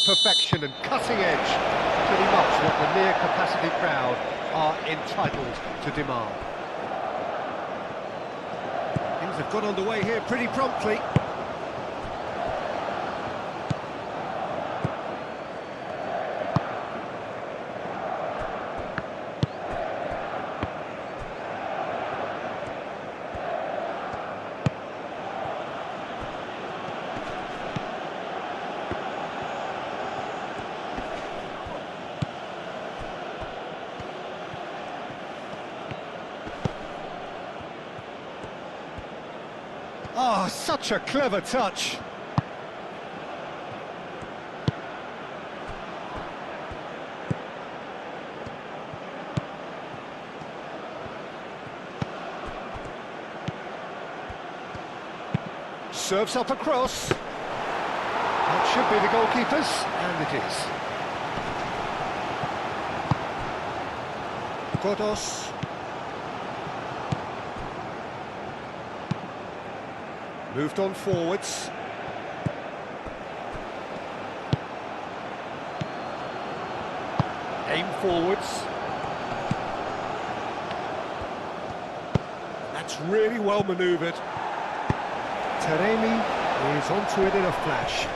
perfection and cutting edge, pretty much what the near capacity crowd are entitled to demand. Things have got underway here pretty promptly. Oh, such a clever touch. Serves up a cross. That should be the goalkeeper's, and it is. Godos. Moved on forwards. Aim forwards. That's really well manoeuvred. Taremi is onto it in a flash.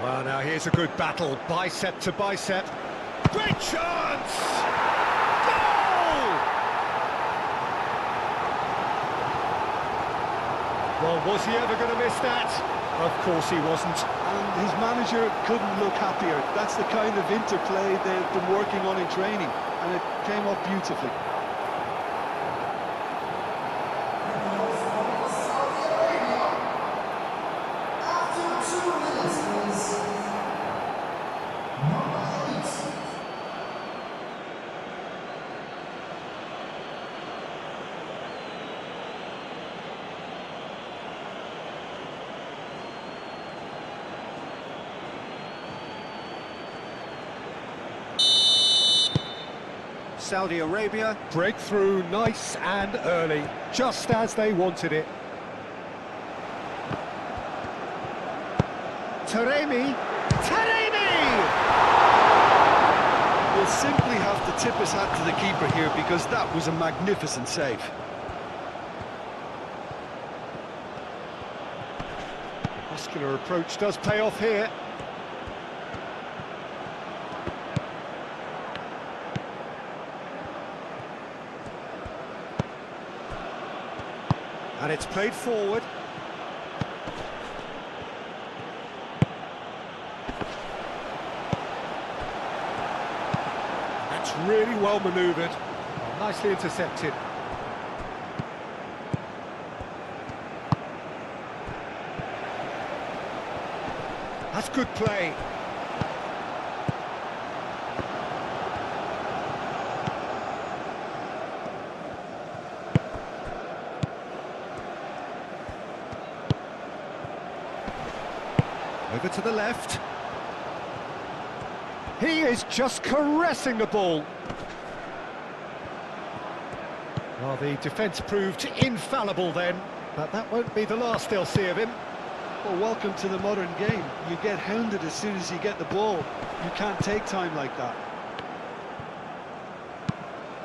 Well, now here's a good battle, bicep to bicep. Great chance! Goal! Well, was he ever going to miss that? Of course he wasn't. And his manager couldn't look happier. That's the kind of interplay they've been working on in training, and it came up beautifully. Saudi Arabia, breakthrough nice and early, just as they wanted it. Taremi! We'll simply have to tip his hat to the keeper here, because that was a magnificent save. Muscular approach does pay off here. And it's played forward. That's really well manoeuvred. Oh, nicely intercepted. That's good play. Over to the left. He is just caressing the ball. Well, the defence proved infallible then, but that won't be the last they'll see of him. Well, welcome to the modern game. You get hounded as soon as you get the ball. You can't take time like that.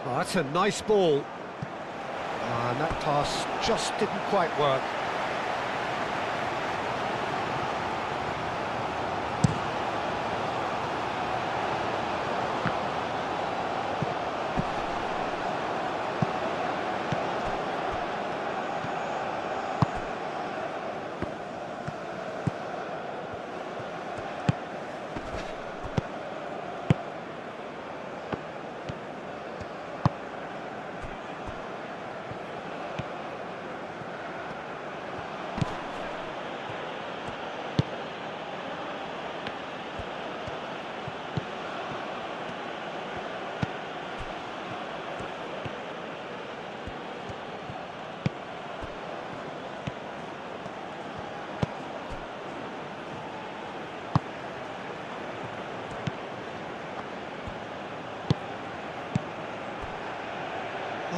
Oh, that's a nice ball. And that pass just didn't quite work.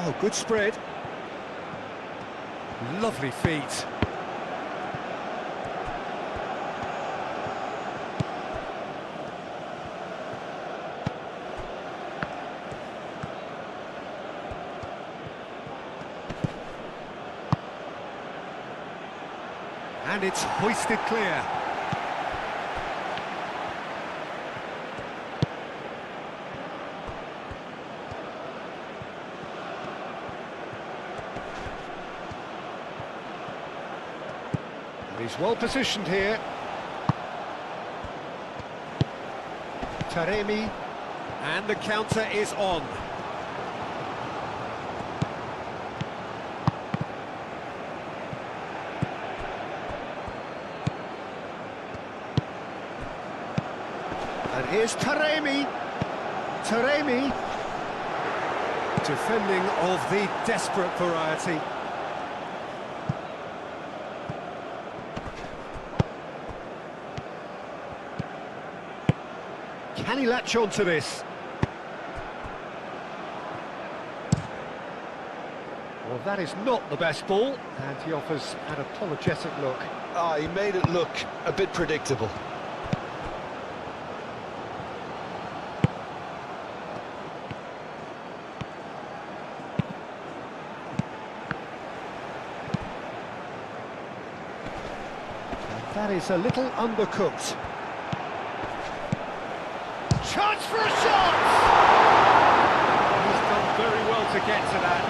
Oh, good spread. Lovely feet. And it's hoisted clear. And he's well positioned here. Taremi. And the counter is on. And here's Taremi. Taremi. Defending of the desperate variety. Can he latch on to this? Well, that is not the best ball, and he offers an apologetic look. Ah, he made it look a bit predictable. That is a little undercooked. Chance for a shot! He's done very well to get to that.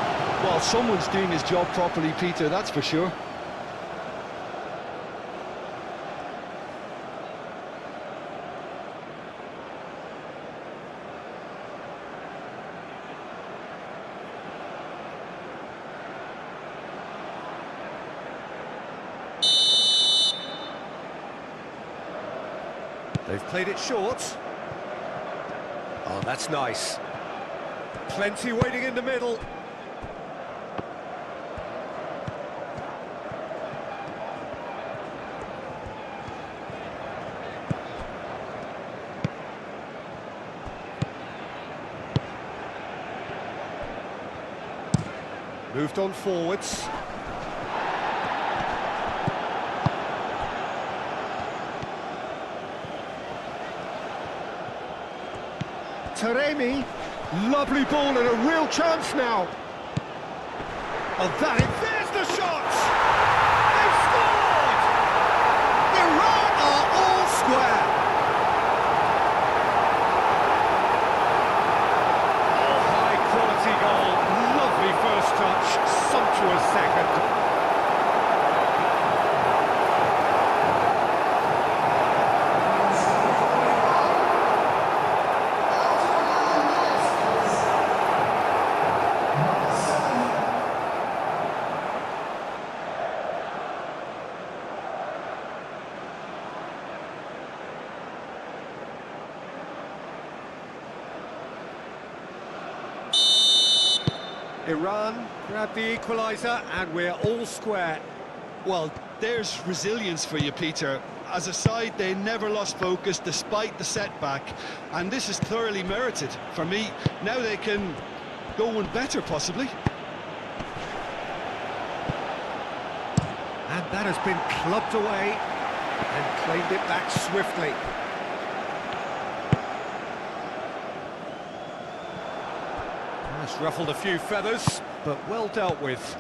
Well, someone's doing his job properly, Peter, that's for sure. They've played it short. Oh, that's nice. Plenty waiting in the middle. Moved on forwards. Taremi, lovely ball and a real chance now. Oh, there's the shot! They've scored! Iran are all square. Oh, high quality goal, lovely first touch, sumptuous second. Iran grabbed the equaliser and we're all square. Well, there's resilience for you, Peter. As a side, they never lost focus despite the setback, and this is thoroughly merited. For me, now they can go one better, possibly. And that has been clubbed away and claimed it back swiftly. That's ruffled a few feathers, but well dealt with.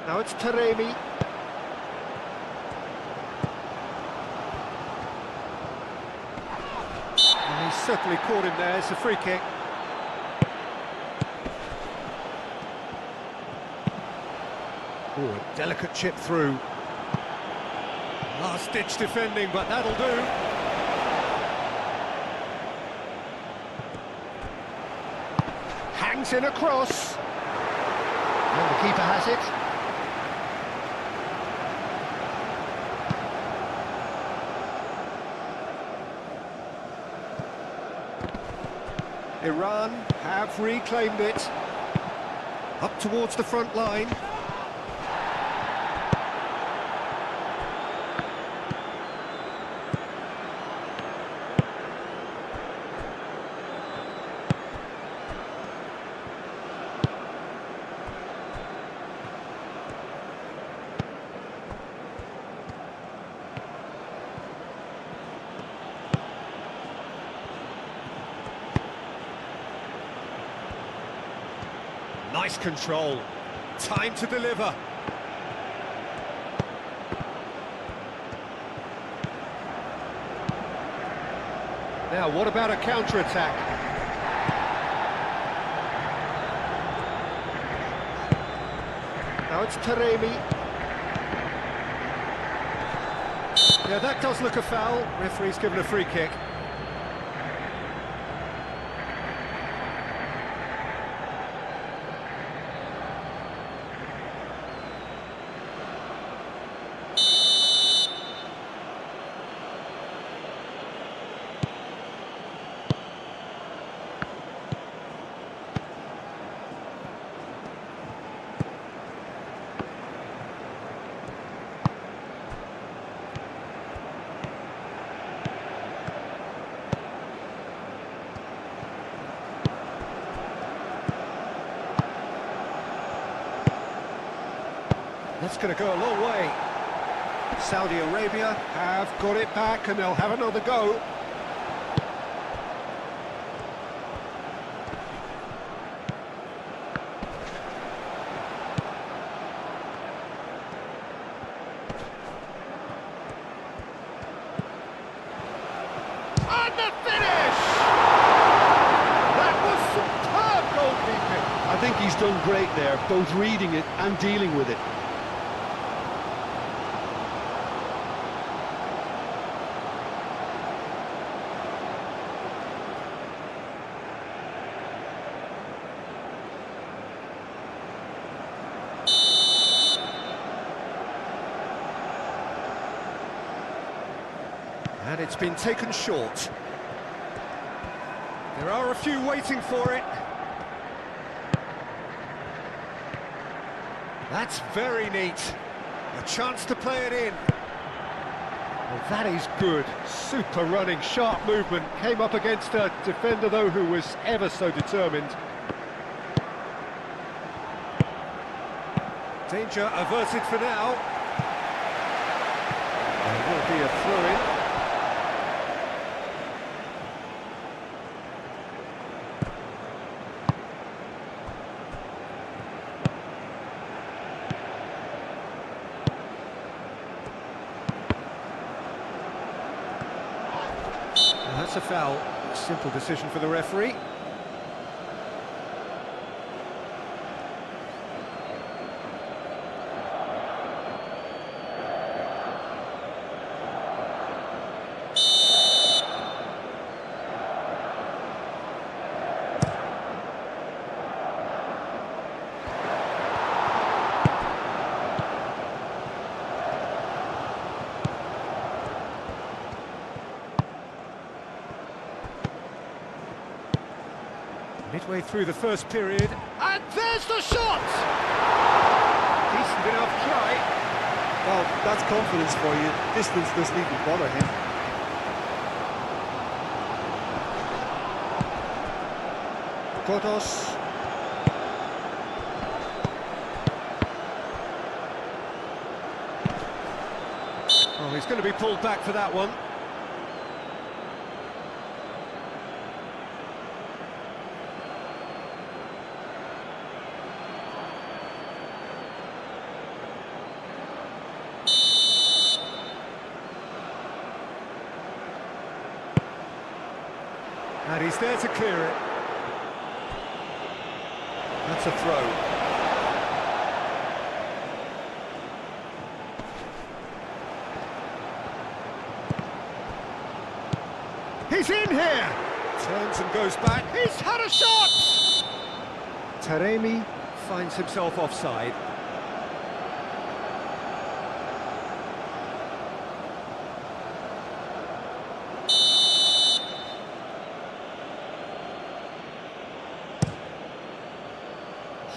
Now it's Taremi. And he's certainly caught him there. It's a free kick. Oh, a delicate chip through. Last-ditch defending, but that'll do. Hangs in a cross. And the keeper has it. Iran have reclaimed it. Up towards the front line. Nice control. Time to deliver. Now, what about a counter-attack? Now it's Taremi. Yeah, that does look a foul. Referee's given a free kick. That's going to go a long way. Saudi Arabia have got it back and they'll have another go. And the finish! That was superb goalkeeping. I think he's done great there, both reading it and dealing with it. And it's been taken short. There are a few waiting for it. That's very neat. A chance to play it in. Well, that is good. Super running, sharp movement. Came up against a defender, though, who was ever so determined. Danger averted for now. There will be a throw-in. That's a foul. Simple decision for the referee. Midway through the first period, and there's the shot! Decent enough try. Well, that's confidence for you. Distance doesn't even bother him. Kotos. Oh, he's going to be pulled back for that one. And he's there to clear it. That's a throw. He's in here! Turns and goes back. He's had a shot! Taremi finds himself offside.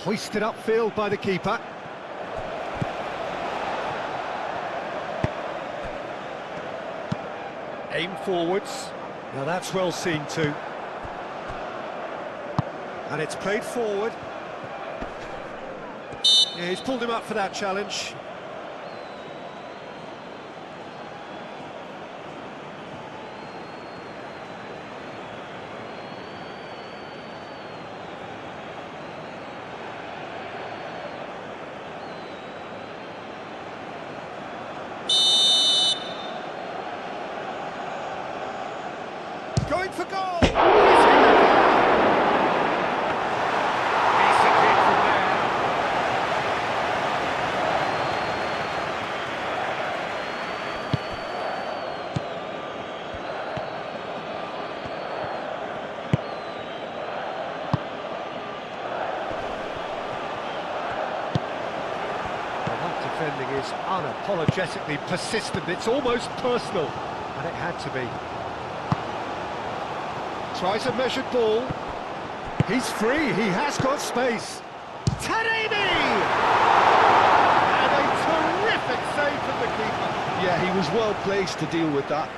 Hoisted upfield by the keeper. Aim forwards. Now that's well seen too. And it's played forward. Yeah, he's pulled him up for that challenge. Going for goal! He's hit it. Decent hit from there. Well, that defending is unapologetically persistent. It's almost personal, and it had to be. Tries a measured ball. He's free, he has got space. Taremi! And a terrific save from the keeper. Yeah, he was well placed to deal with that.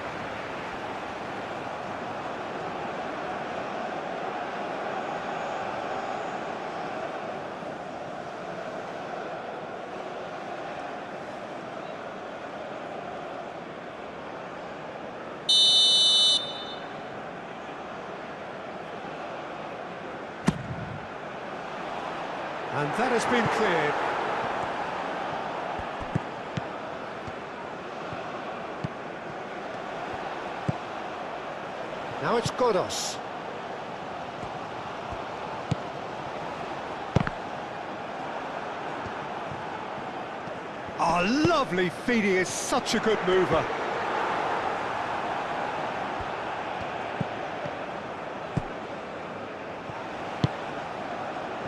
And that has been cleared. Now it's Godos. Oh, lovely feed, he is such a good mover.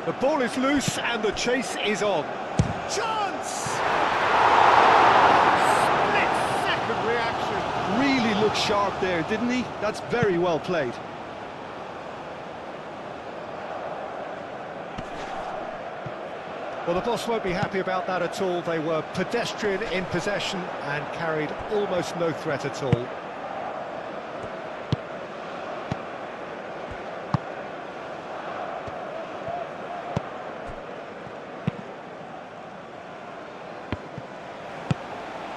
The ball is loose and the chase is on. Chance! Split-second reaction. Really looked sharp there, didn't he? That's very well played. Well, the boss won't be happy about that at all. They were pedestrian in possession and carried almost no threat at all.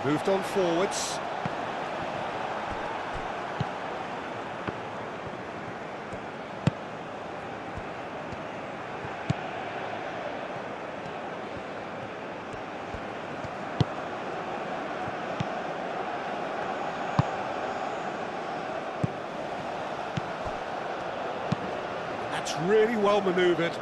Moved on forwards. That's really well manoeuvred.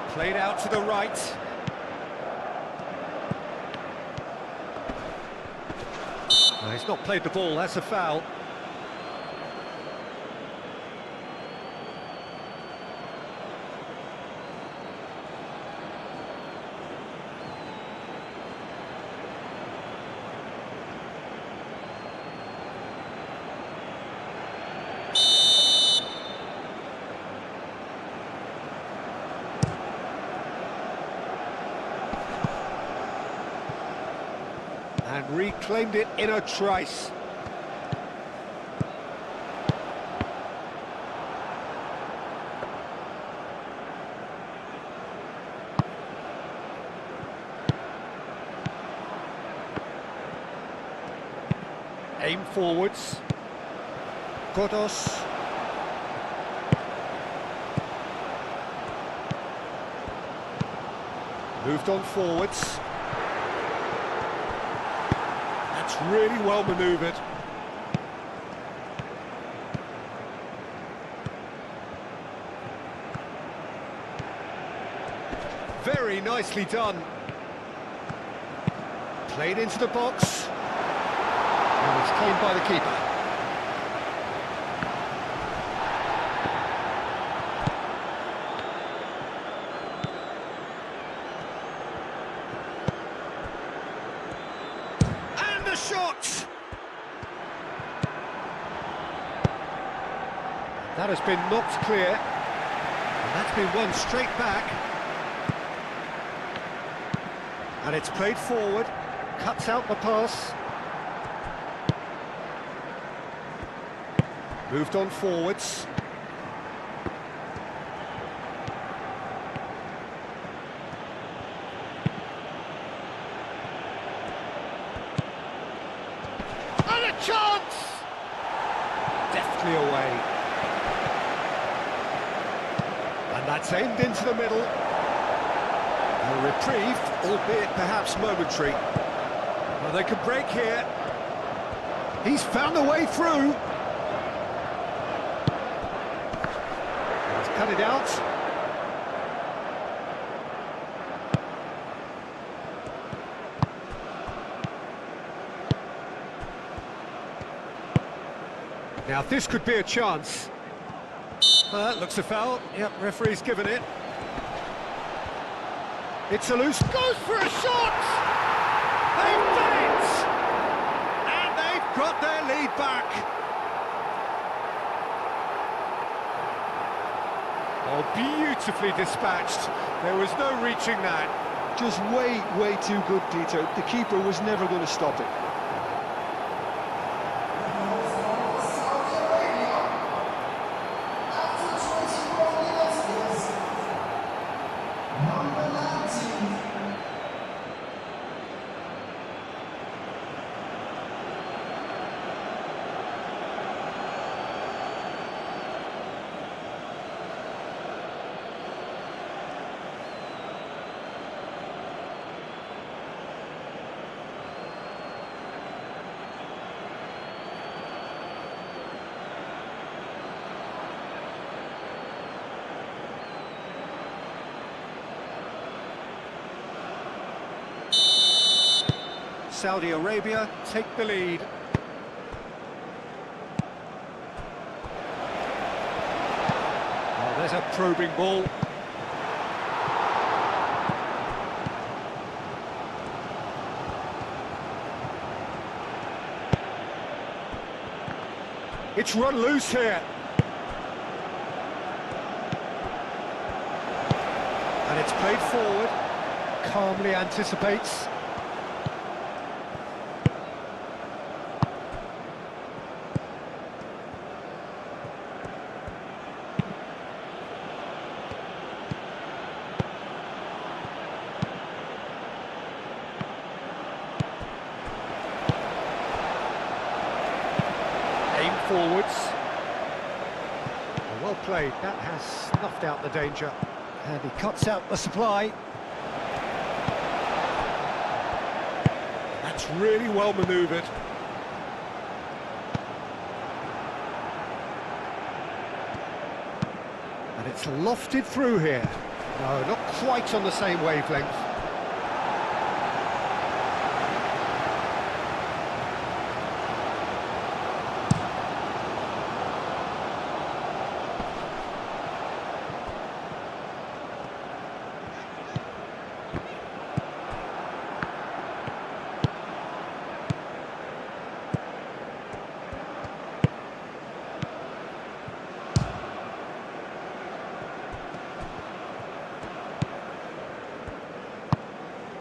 Played out to the right. No, he's not played the ball, that's a foul. And reclaimed it in a trice. Aim forwards. Godos. Moved on forwards. Really well manoeuvred. Very nicely done. Played into the box. And it's claimed by the keeper. Shot! That has been knocked clear, and that's been won straight back. And it's played forward, cuts out the pass. Moved on forwards. Chance! Deftly away. And that's aimed into the middle. A reprieve, albeit perhaps momentary. Well, they could break here. He's found a way through. He's cut it out. Now this could be a chance. That looks a foul. Yep, referee's given it. It's a loose, goes for a shot! They've done it! And they've got their lead back. Oh, beautifully dispatched. There was no reaching that. Just way too good, Peter. The keeper was never going to stop it. Saudi Arabia take the lead. Oh, there's a probing ball. It's run loose here. And it's played forward. Calmly anticipates. Aim forwards. Well played, that has snuffed out the danger. And he cuts out the supply. That's really well manoeuvred. And it's lofted through here. No, not quite on the same wavelength.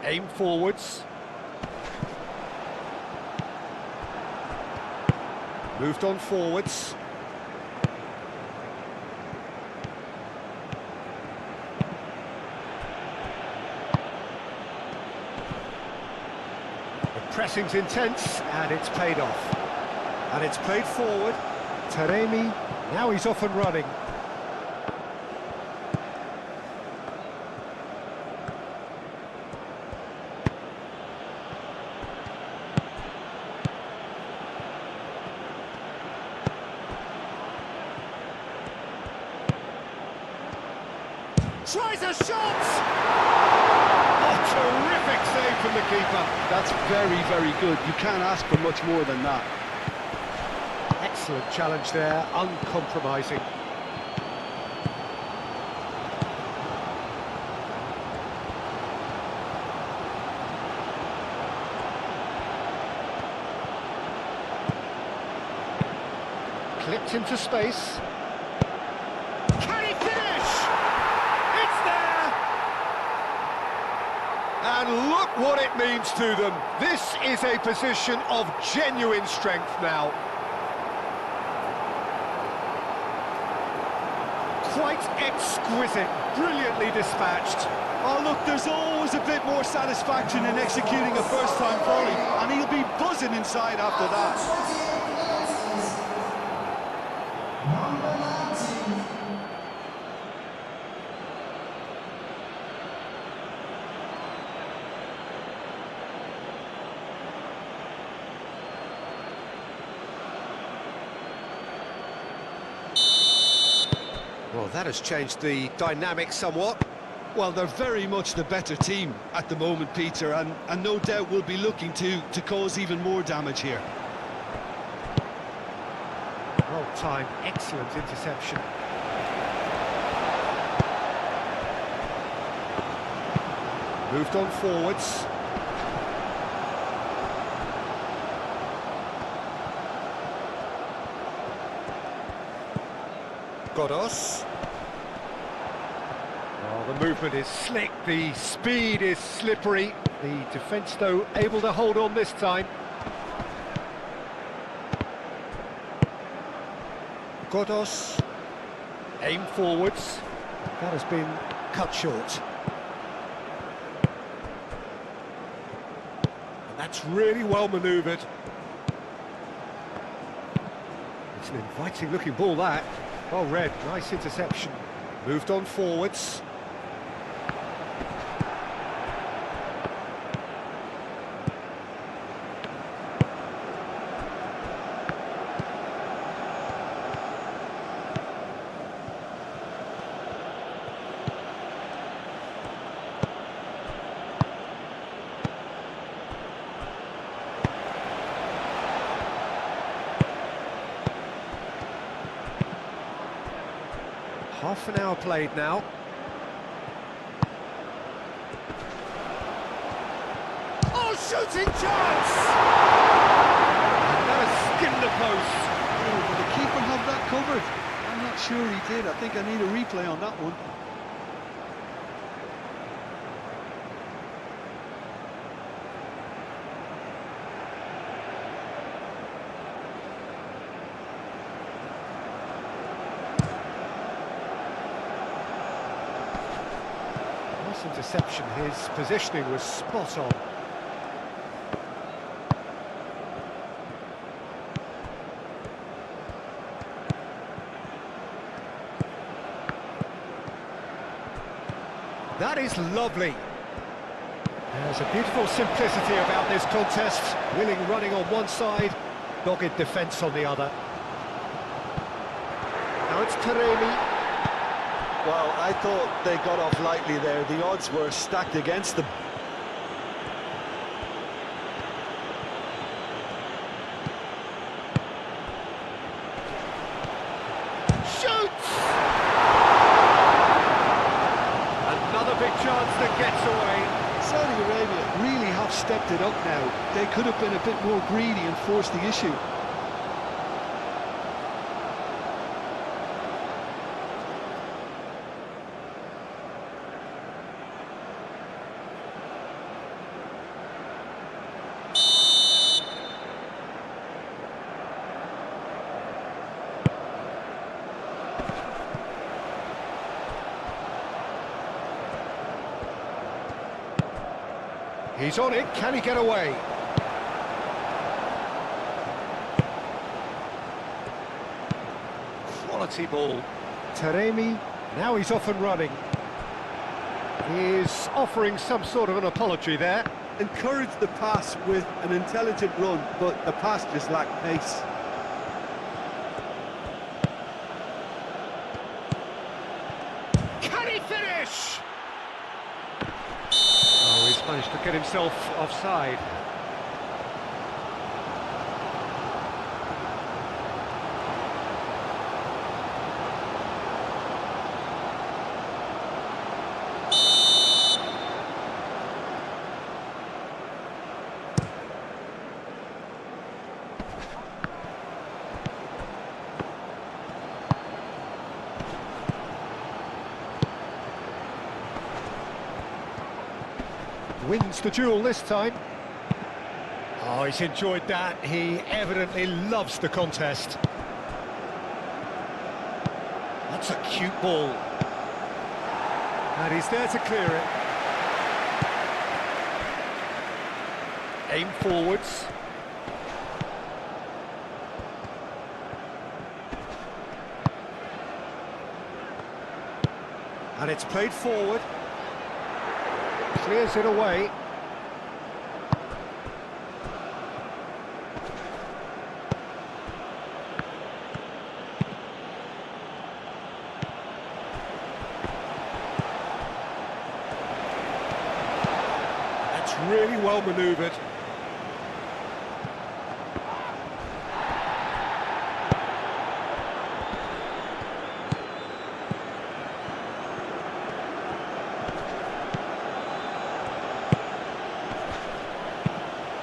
Aim forwards. Moved on forwards. The pressing's intense and it's paid off. And it's played forward. Taremi, now he's off and running. Tries a shot! Oh, terrific save from the keeper. That's very good. You can't ask for much more than that. Excellent challenge there, uncompromising. Clipped into space. Can he finish? It's there! And look what it means to them. This is a position of genuine strength now. Quite exquisite, brilliantly dispatched. Oh, look, there's always a bit more satisfaction in executing a first-time volley, and he'll be buzzing inside after that. Well, that has changed the dynamic somewhat. Well, they're very much the better team at the moment, Peter, and no doubt will be looking to cause even more damage here. Well timed, excellent interception. Moved on forwards. Godos. Oh, the movement is slick, the speed is slippery. The defence, though, able to hold on this time. Godos. Aim forwards. That has been cut short. And that's really well manoeuvred. It's an inviting looking ball, that. Well read, nice interception. Moved on forwards. Half an hour played now. Oh, shooting chance! That has skimmed the post. Oh, did the keeper have that covered? I'm not sure he did. I think I need a replay on that one. Interception, his positioning was spot on. That is lovely. There's a beautiful simplicity about this contest. Willing running on one side, dogged defence on the other. Now it's Taremi. Well, I thought they got off lightly there. The odds were stacked against them. Shoots! Another big chance that gets away. Saudi Arabia really have stepped it up now. They could have been a bit more greedy and forced the issue. He's on it, can he get away? Quality ball. Taremi, now he's off and running. He's offering some sort of an apology there. Encouraged the pass with an intelligent run, but the pass just lacked pace. Can he finish? Oh, he's managed to get himself offside. Wins the duel this time. Oh, he's enjoyed that. He evidently loves the contest. That's a cute ball. And he's there to clear it. Aim forwards. And it's played forward. Clears it away. really well manoeuvred.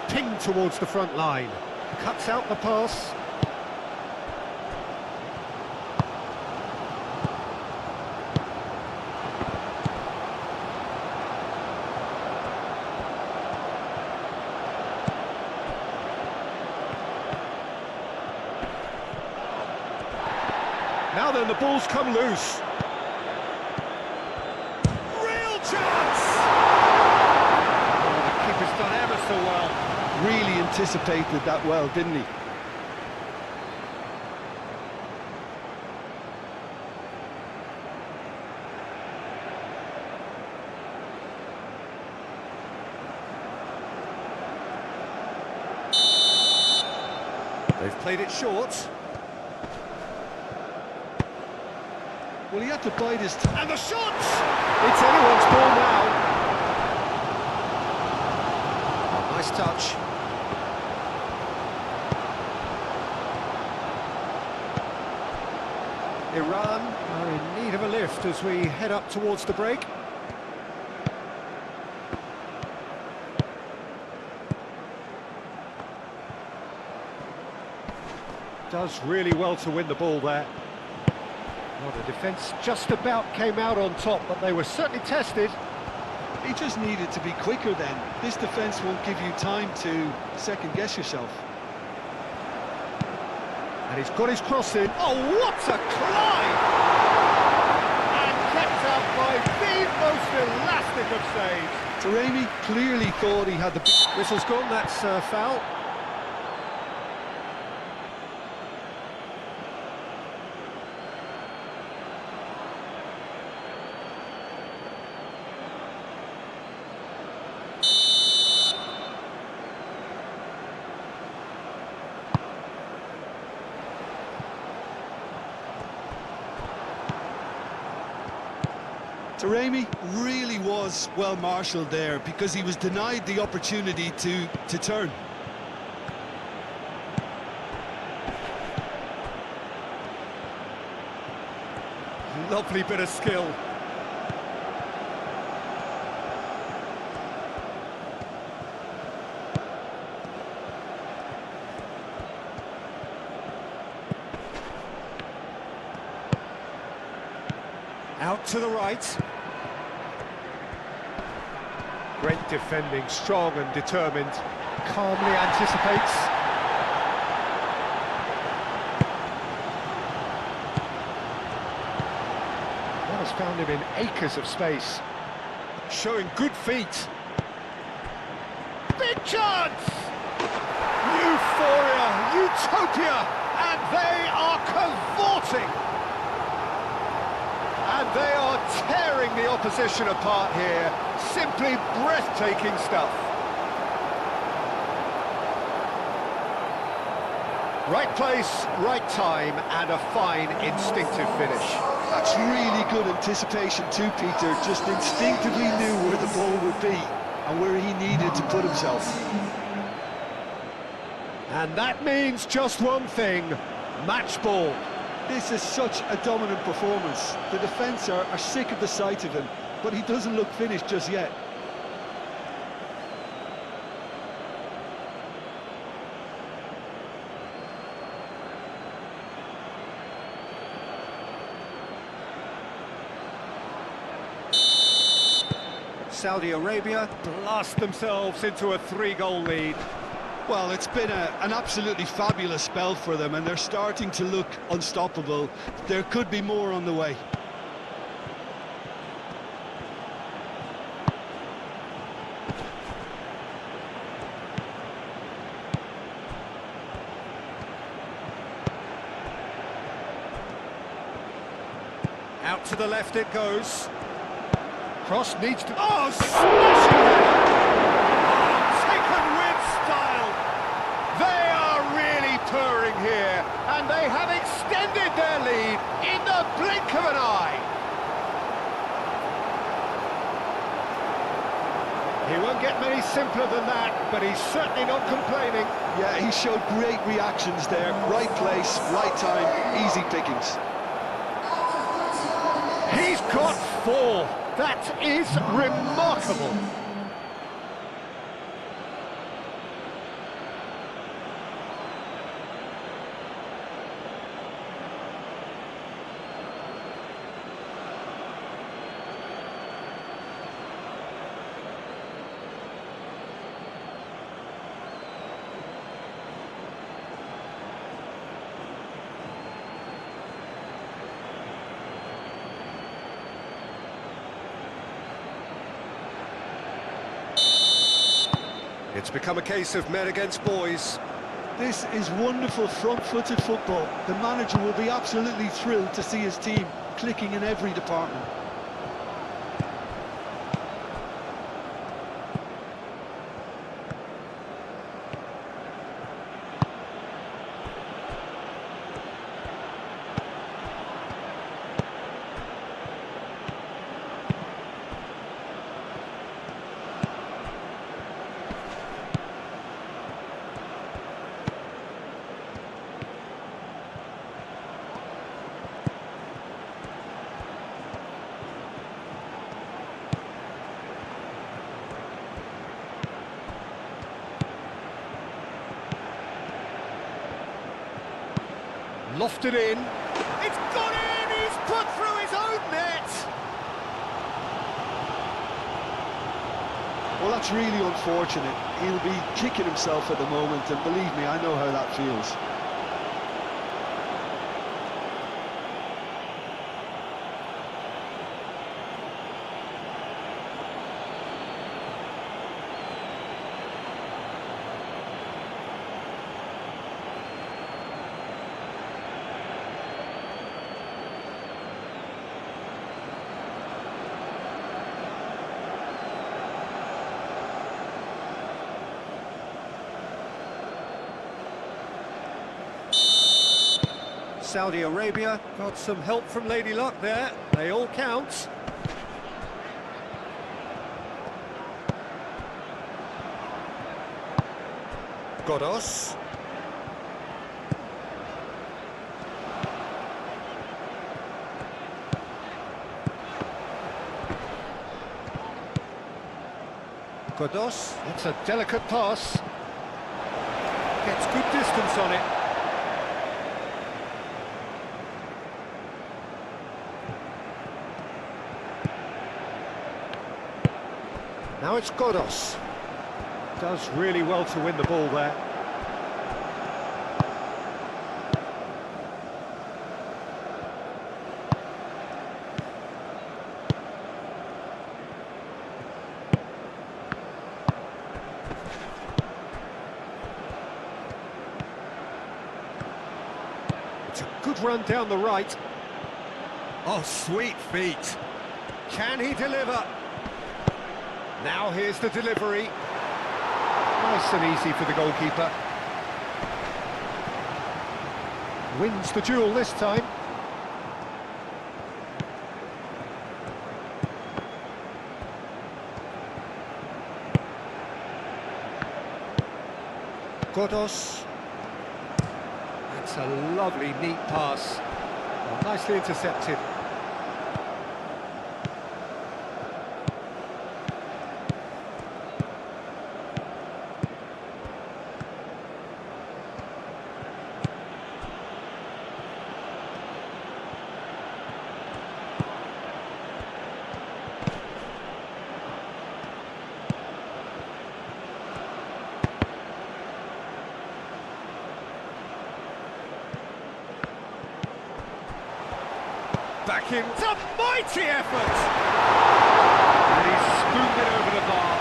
Pinged towards the front line. Cuts out the pass. Now then, the ball's come loose. Real chance! Oh, the keeper's done ever so well. Really anticipated that well, didn't he? They've played it short. Well, he had to bide his time. And the shot! It's anyone's ball now. Oh, nice touch. Iran are in need of a lift as we head up towards the break. Does really well to win the ball there. Well, the defence just about came out on top, but they were certainly tested. He just needed to be quicker then. This defence won't give you time to second-guess yourself. And he's got his cross in. Oh, what a climb! And kept out by the most elastic of saves. Taremi clearly thought he had the... Whistle's gone, that's foul. Taremi really was well marshalled there because he was denied the opportunity to turn. Lovely bit of skill. Out to the right. Great defending, strong and determined. Calmly anticipates. That has found him in acres of space. Showing good feet. Big chance! Euphoria, utopia, and they are cavorting. And they are tearing the opposition apart here. Simply breathtaking stuff. Right place, right time, and a fine instinctive finish. That's really good anticipation too, Peter. Just instinctively knew where the ball would be and where he needed to put himself. And that means just one thing, match ball. This is such a dominant performance. The defence are sick of the sight of him, but he doesn't look finished just yet. Saudi Arabia blast themselves into a 3-goal lead. Well, it's been an absolutely fabulous spell for them, and they're starting to look unstoppable. There could be more on the way. Out to the left it goes. Cross needs to... Oh, smashing header! Taken with style! They are really purring here, and they have extended their lead in the blink of an eye. He won't get many simpler than that, but he's certainly not complaining. Yeah, he showed great reactions there. Right place, right time, easy pickings. He's got 4. That is remarkable. It's become a case of men against boys. This is wonderful front-footed football. The manager will be absolutely thrilled to see his team clicking in every department. Lofted in. It's gone in! He's put through his own net! Well, that's really unfortunate. He'll be kicking himself at the moment, and believe me, I know how that feels. Saudi Arabia got some help from Lady Luck there. They all count. Godos. Godos, that's a delicate pass. Gets good distance on it. Now it's Godos. Does really well to win the ball there. It's a good run down the right. Oh, sweet feet. Can he deliver? Now here's the delivery. Nice and easy for the goalkeeper. Wins the duel this time. Godos. That's a lovely, neat pass. Well, nicely intercepted. Back in, it's a mighty effort! And he's spooned it over the bar.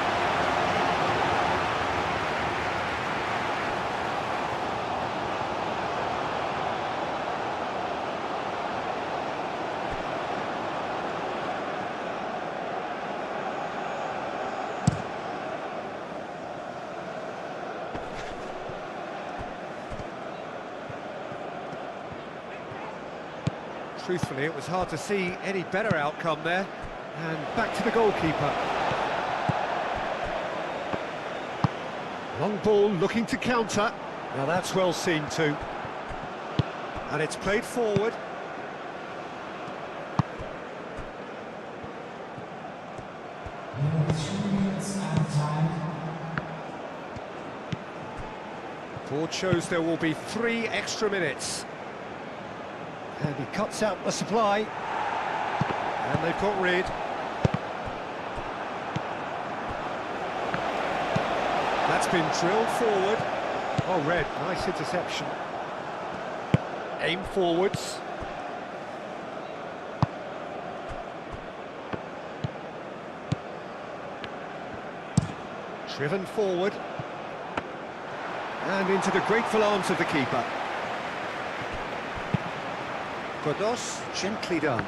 Truthfully, it was hard to see any better outcome there. And back to the goalkeeper. Long ball looking to counter. Now that's well seen too. And it's played forward. Board shows there will be 3 extra minutes. And he cuts out the supply. And they've got rid. That's been drilled forward. Oh, red, nice interception. Aim forwards. Driven forward. And into the grateful arms of the keeper. Godos, gently done.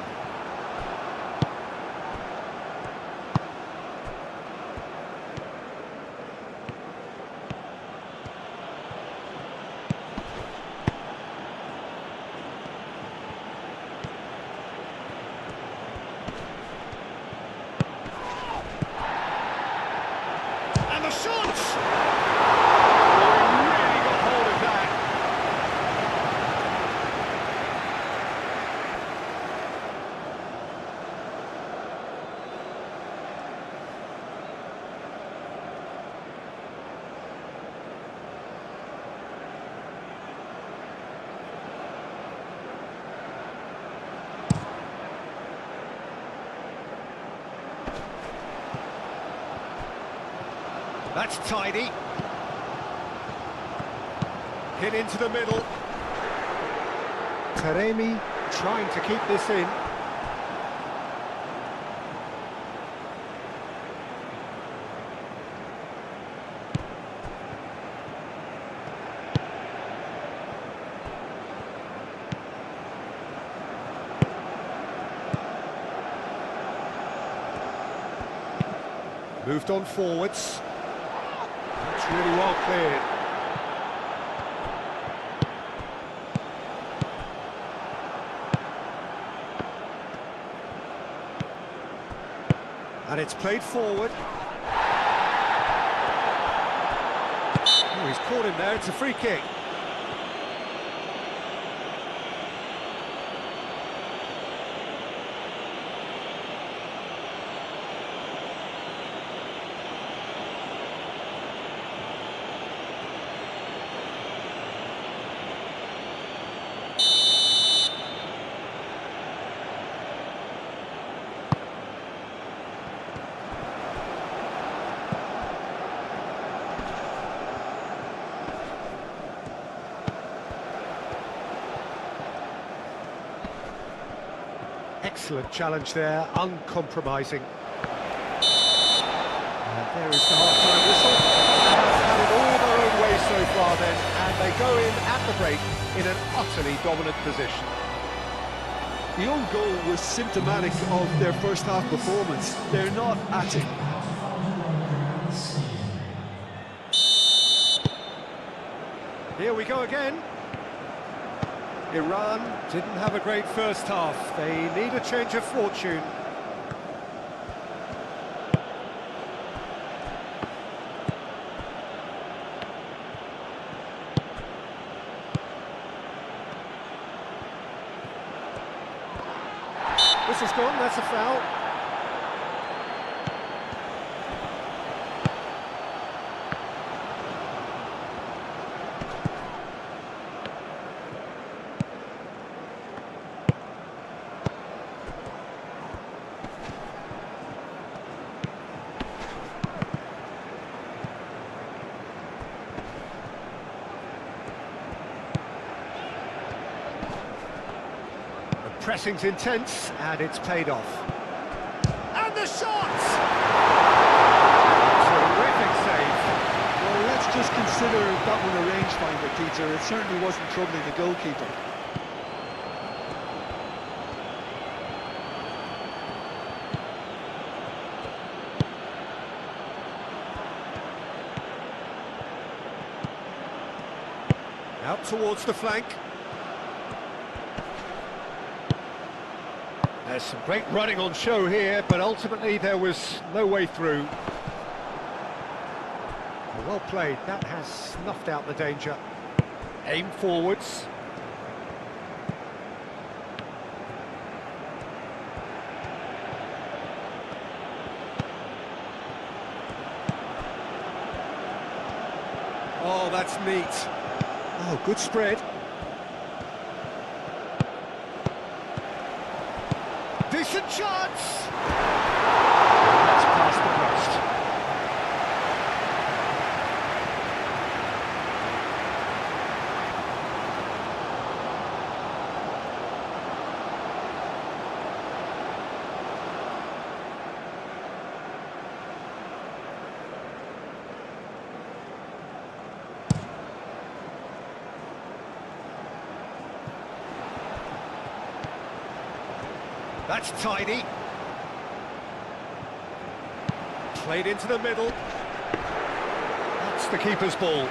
And the shots! Really got hold of that. That's tidy. Hit into the middle. Taremi trying to keep this in. Moved on forwards. That's really well cleared. And it's played forward. Oh, he's caught him there, it's a free kick. Excellent challenge there, uncompromising. And there is the half-time whistle. They've had it all their own way so far then, and they go in at the break in an utterly dominant position. The own goal was symptomatic of their first half performance. They're not at it. Here we go again. Iran didn't have a great first half. They need a change of fortune. This is gone, that's a foul. Pressing's intense, and it's paid off. And the shot! Terrific save. Well, let's just consider that one a rangefinder, Peter. It certainly wasn't troubling the goalkeeper. Out towards the flank. There's some great running on show here, but ultimately there was no way through. Well played, that has snuffed out the danger. Aim forwards. Oh, that's neat. Oh, good spread. Decent chance! That's past the post. That's tidy. Played into the middle. That's the keeper's ball.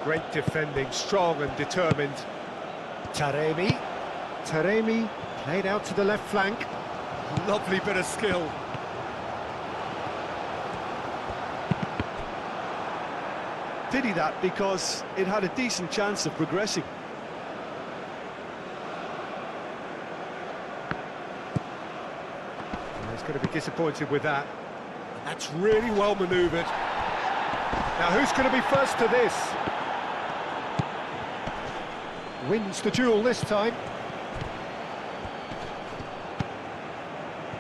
Great defending, strong and determined. Taremi. Taremi played out to the left flank. Lovely bit of skill. Pity that, because it had a decent chance of progressing. He's going to be disappointed with that. That's really well manoeuvred. Now who's going to be first to this? Wins the duel this time.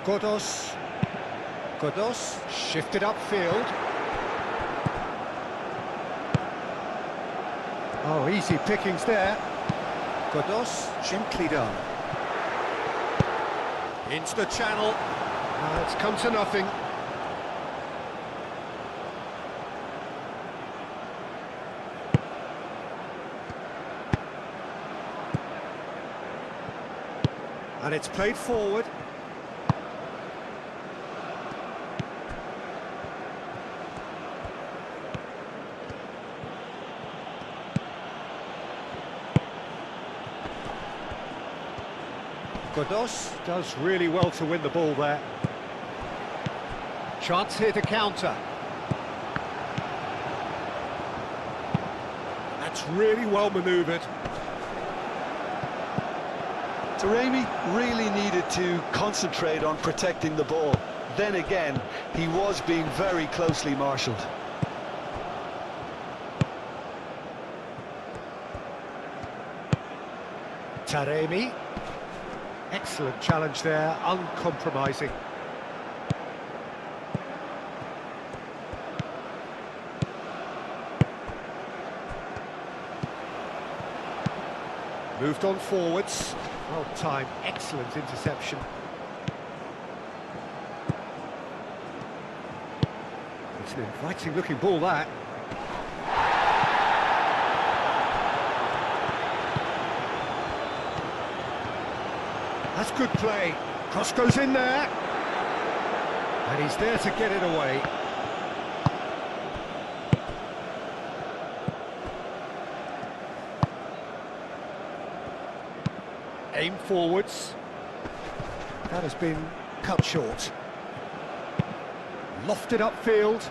Godos. Godos shifted upfield. Oh, easy pickings there. Godos, gently done. Into the channel. It's come to nothing. And it's played forward. Godos does really well to win the ball there. Chance here to counter. That's really well manoeuvred. Taremi really needed to concentrate on protecting the ball. Then again, he was being very closely marshalled. Taremi. Excellent challenge there, uncompromising. Moved on forwards. Well timed, excellent interception. It's an inviting looking ball, that. That's good play. Cross goes in there. And he's there to get it away. Aim forwards. That has been cut short. Lofted upfield.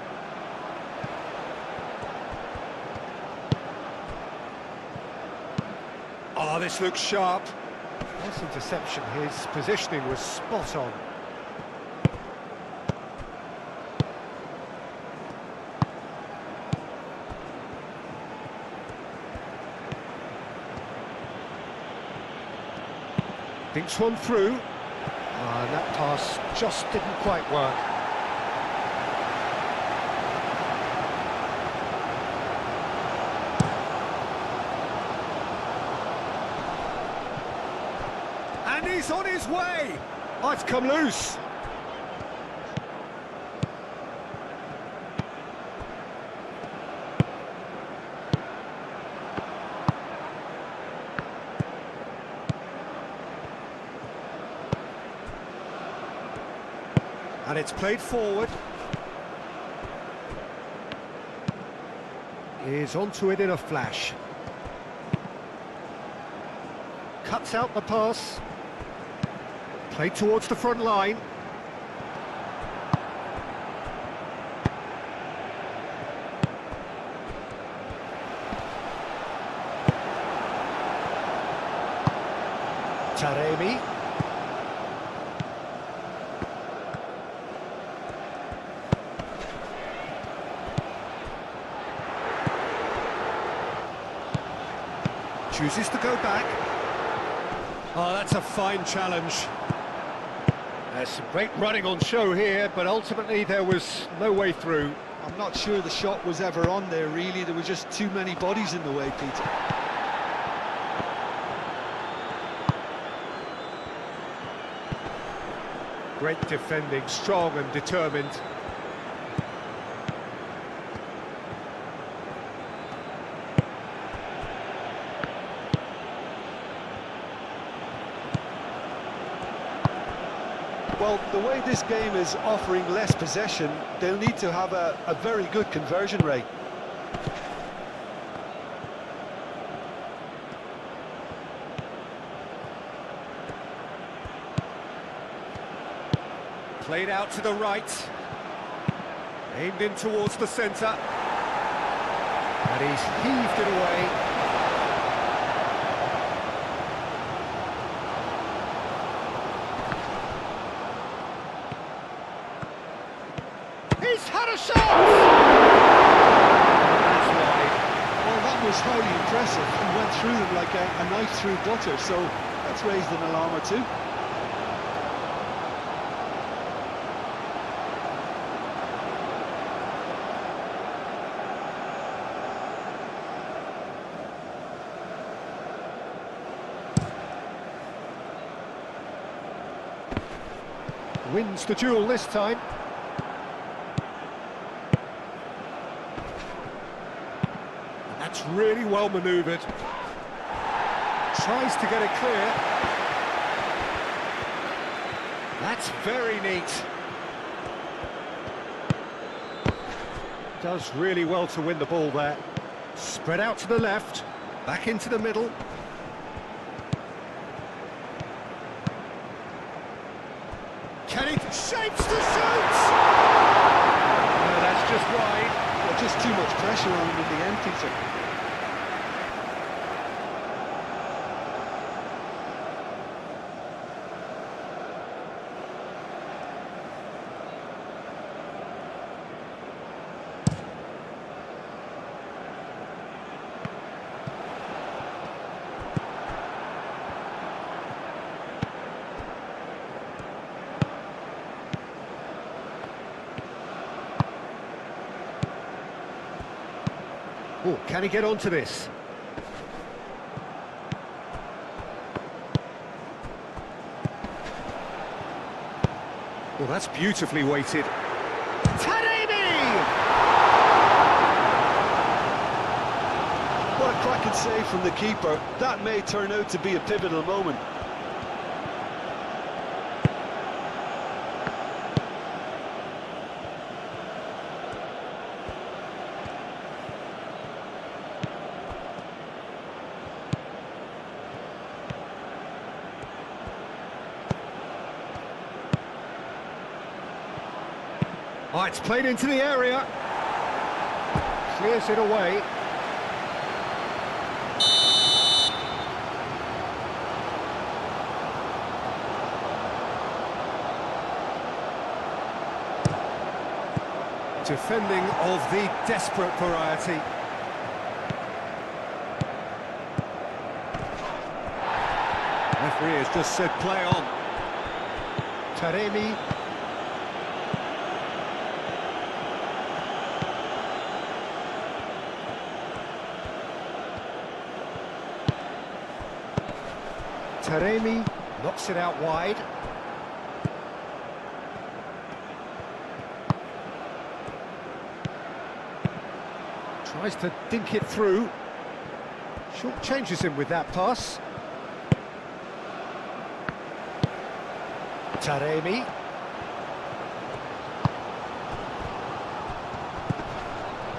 Oh, this looks sharp. Nice interception. His positioning was spot on. Thinks one through. And that pass just didn't quite work. And he's on his way! Oh, it's come loose. And it's played forward. Is onto it in a flash. Cuts out the pass. Played towards the front line. Taremi. Chooses to go back. Oh, that's a fine challenge. There's some great running on show here, but ultimately there was no way through. I'm not sure the shot was ever on there, really. There were just too many bodies in the way, Peter. Great defending, strong and determined. Well, the way this game is offering less possession, they'll need to have a very good conversion rate. Played out to the right. Aimed in towards the centre. And he's heaved it away. He's had a shot! That's wide. Well, that was highly impressive. He went through them like a knife through butter, so that's raised an alarm or two. Wins the duel this time. And that's really well manoeuvred. Tries to get it clear. That's very neat. Does really well to win the ball there. Spread out to the left, back into the middle. Can he shapes to shoot? No, that's just wide. Well, just too much pressure on him in the end, Peter. Oh, can he get onto this? Well, that's beautifully weighted. Taremi! What a cracking save from the keeper. That may turn out to be a pivotal moment. Oh, it's played into the area. Clears it away. Defending of the desperate variety. Referee has just said play on. Taremi. Taremi knocks it out wide. Tries to dink it through. Short changes him with that pass. Taremi.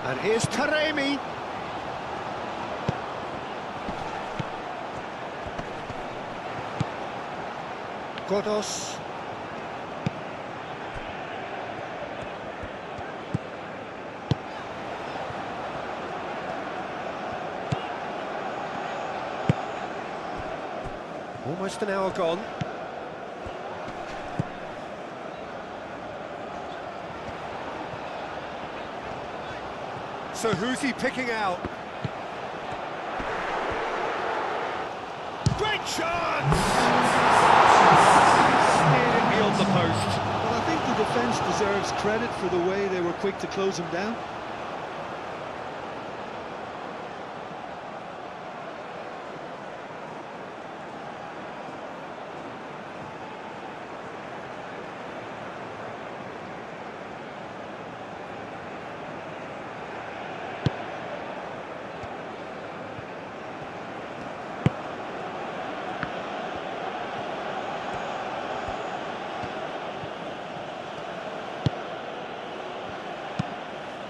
And here's Taremi. Godos. Almost an hour gone. So who's he picking out? Great chance! Steered it beyond the post. Well, I think the defence deserves credit for the way they were quick to close him down.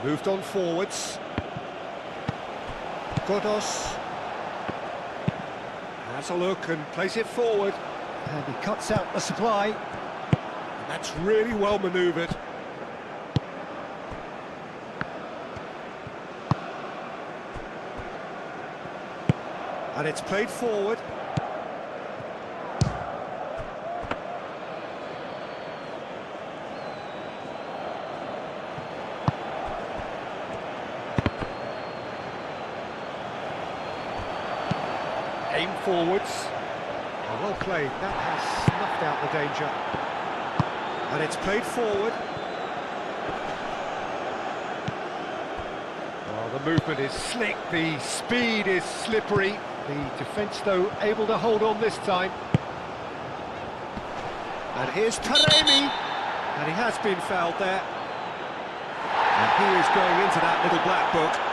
Moved on forwards. Godos has a look and plays it forward. And he cuts out the supply. And that's really well manoeuvred. And it's played forward. Aim forwards. Oh, well played, that has snuffed out the danger. And it's played forward. Well, the movement is slick, the speed is slippery. The defence, though, able to hold on this time. And here's Taremi. And he has been fouled there. And he is going into that little black book.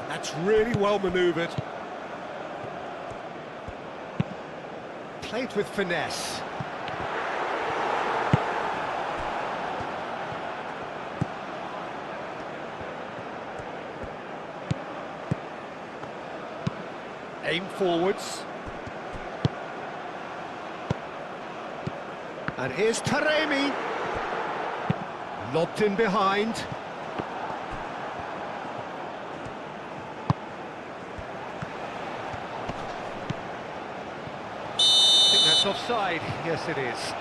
That's really well manoeuvred. Played with finesse. Aim forwards. And here's Taremi. Lobbed in behind. Offside, yes it is.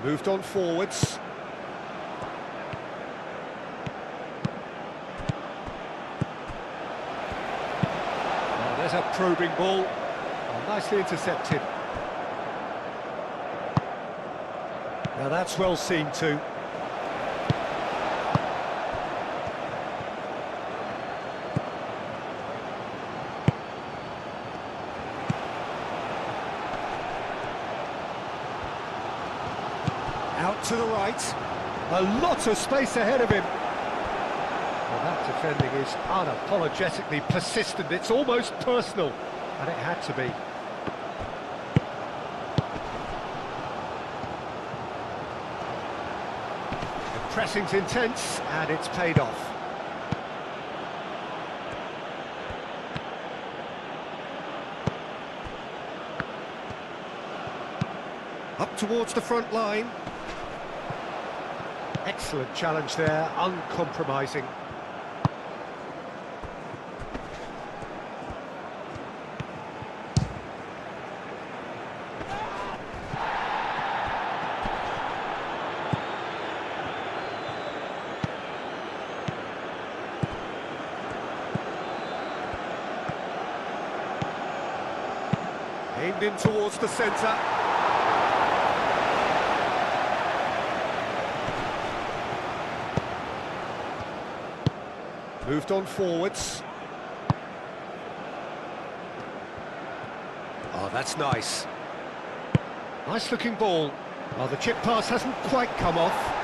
Moved on forwards. There's a probing ball, nicely intercepted. Now that's well seen too. Out to the right, a lot of space ahead of him. That defending is unapologetically persistent, it's almost personal, and it had to be. The pressing's intense, and it's paid off. Up towards the front line. Excellent challenge there, uncompromising. in towards the centre. Moved on forwards. Oh, that's nice. Nice looking ball. Oh, the chip pass hasn't quite come off.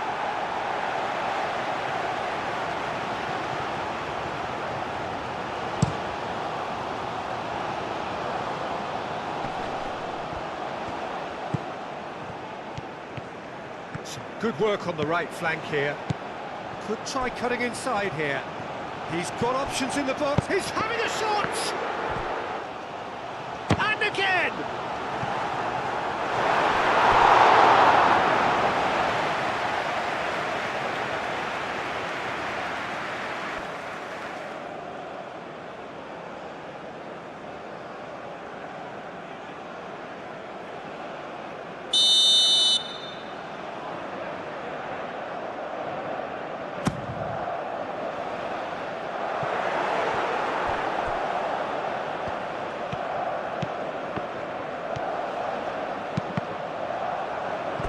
Some good work on the right flank here. Could try cutting inside here. He's got options in the box. He's having a shot! And again!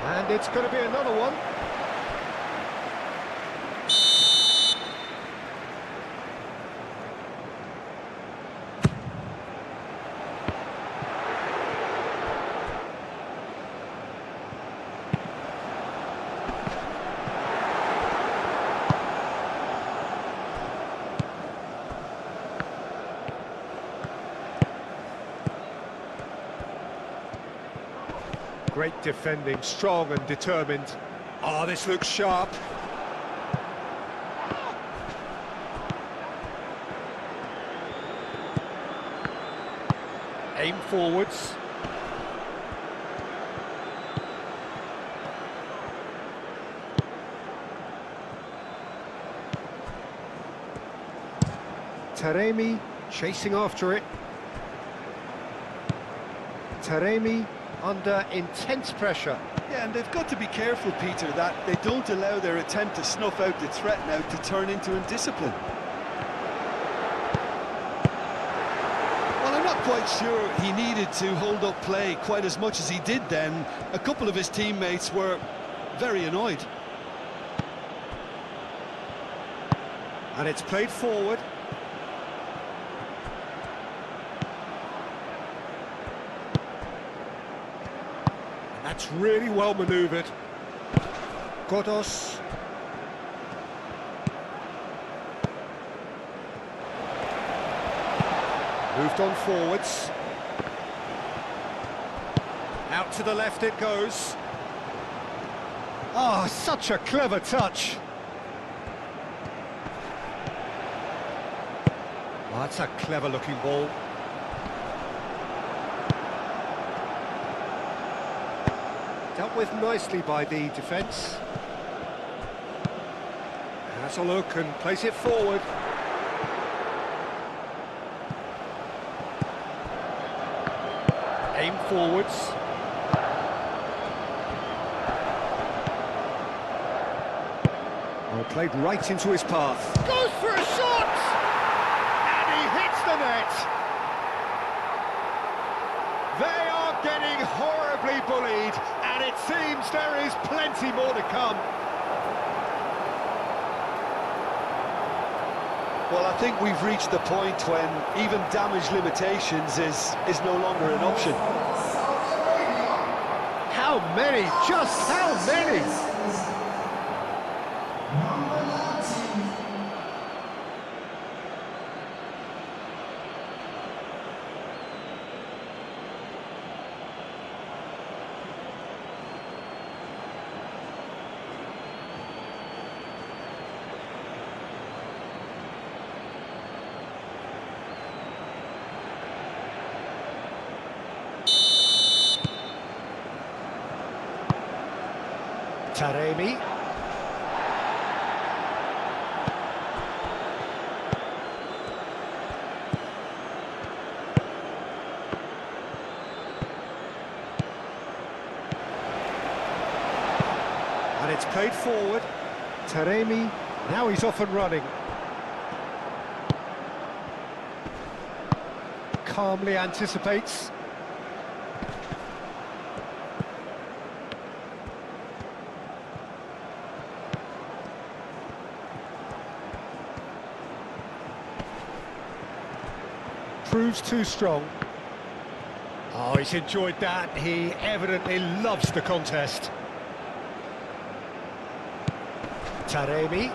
And it's going to be another one. Great defending, strong and determined. Oh, this looks sharp. Aim forwards. Taremi chasing after it. Taremi under intense pressure. Yeah, and they've got to be careful, Peter, that they don't allow their attempt to snuff out the threat now to turn into indiscipline. Well, I'm not quite sure he needed to hold up play quite as much as he did then. A couple of his teammates were very annoyed. And it's played forward. That's really well manoeuvred. Godos. Moved on forwards. Out to the left it goes. Oh, such a clever touch. Oh, that's a clever looking ball. Dealt with nicely by the defence. Has a look and plays it forward. Aim forwards. Oh, played right into his path. Goes for a shot! And he hits the net! They are getting horribly bullied, and it seems there is plenty more to come. Well, I think we've reached the point when even damage limitations is no longer an option. How many? Just how many? Taremi. And it's played forward. Taremi, now he's off and running. Calmly anticipates. proves too strong. Oh, he's enjoyed that. He evidently loves the contest. Taremi.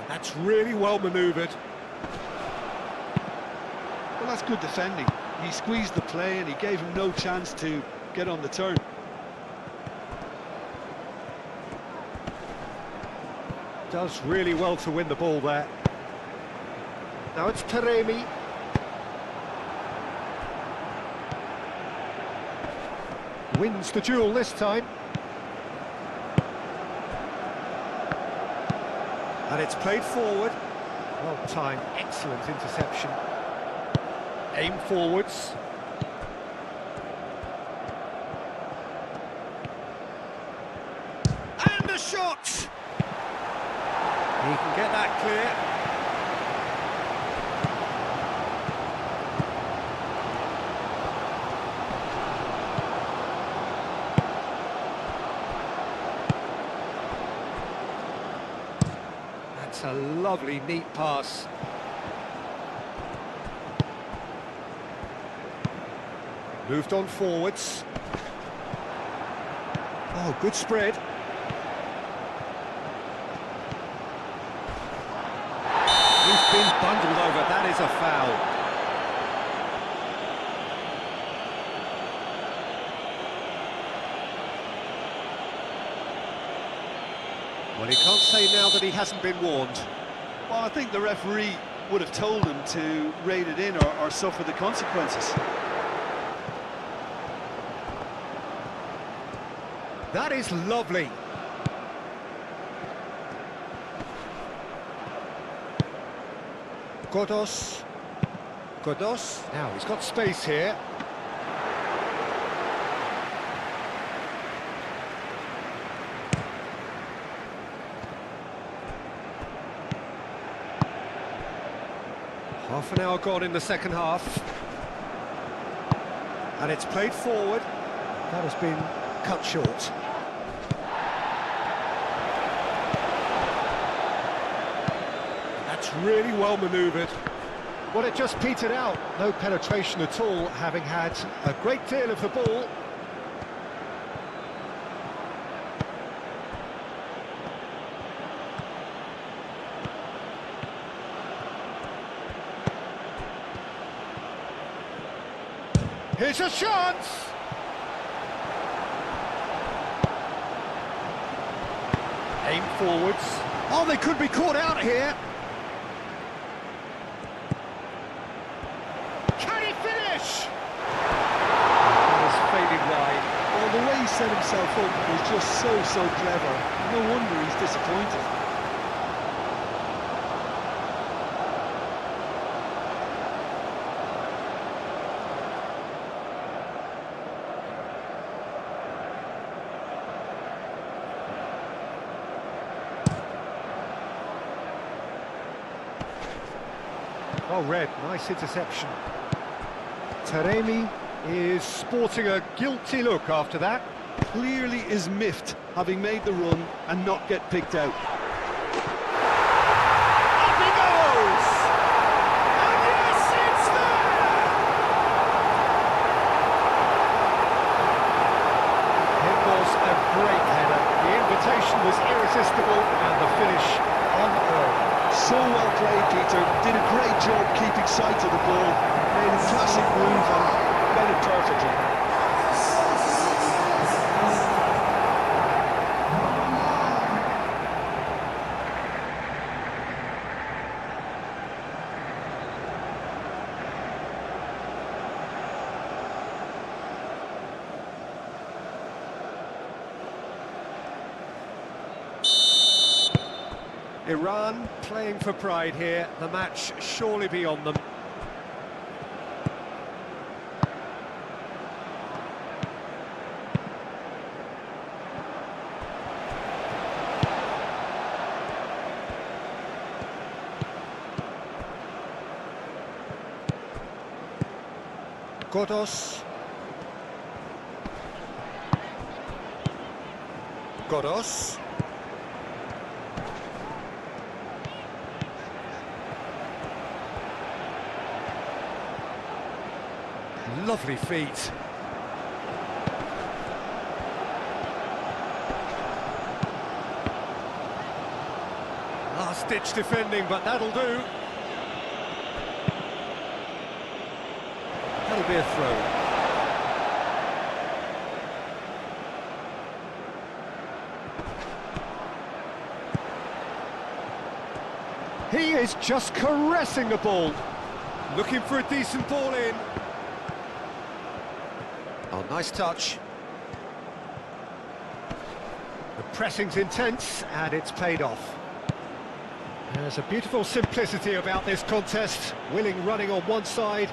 That's really well manoeuvred. Well, that's good defending. He squeezed the play and he gave him no chance to get on the turn. Does really well to win the ball there. Now it's Taremi. Wins the duel this time. And it's played forward. Well timed, excellent interception. Aim forwards. And the shot! He can get that clear. That's a lovely, neat pass. Moved on forwards. Oh, good spread. He's been bundled over. That is a foul. Well, he can't say now that he hasn't been warned. Well, I think the referee would have told him to rate it in or suffer the consequences. That is lovely. Godos. Now he's got space here. Half an hour gone in the second half. And it's played forward. That has been cut short. That's really well manoeuvred. Well, it just petered out. No penetration at all, having had a great deal of the ball. Here's a chance! Aim forwards. Oh, they could be caught out here. Can he finish? That has faded wide. Well, the way he set himself up was just so clever. No wonder he's disappointed. Oh, Red, nice interception. Taremi is sporting a guilty look after that. Clearly is miffed, having made the run and not get picked out. Up he goes! And yes, it's there! It was a great header. The invitation was irresistible and the finish unearned. So well played, Peter. Did a great job keeping sight of the ball. Made a classic move and made it perfectly. Iran playing for pride here. The match surely beyond them. Godos. Godos. Lovely feet. Last-ditch defending, but that'll do. That'll be a throw. He is just caressing the ball. Looking for a decent ball in. Oh, nice touch. The pressing's intense, and it's paid off. There's a beautiful simplicity about this contest. Willing running on one side,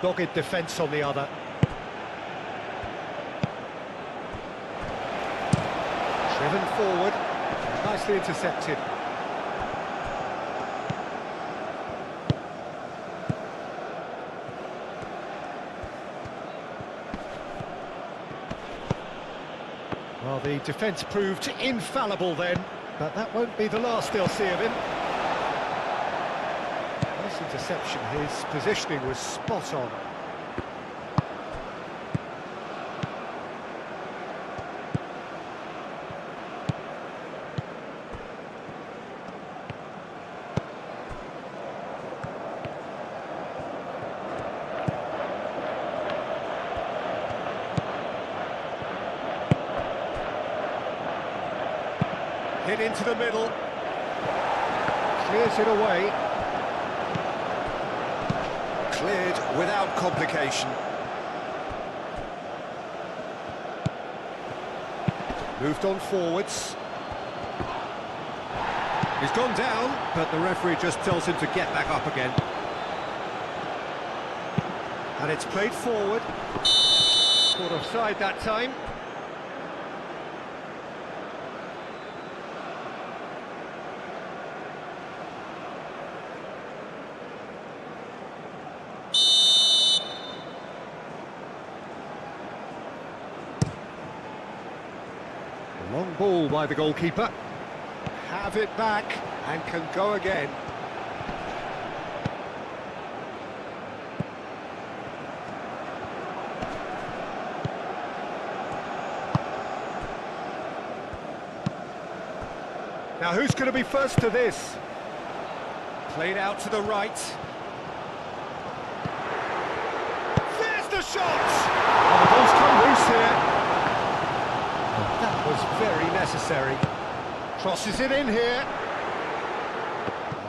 dogged defence on the other. Driven forward, nicely intercepted. Well, the defence proved infallible then, but that won't be the last they'll see of him. Nice interception, his positioning was spot on. Hit into the middle, clears it away. Cleared without complication. Moved on forwards. He's gone down, but the referee just tells him to get back up again. And it's played forward. Caught offside that time. Long ball by the goalkeeper. Have it back and can go again. Now who's going to be first to this? Played out to the right. There's the shot! Oh, the ball's come loose here. That was very necessary. Crosses it in here.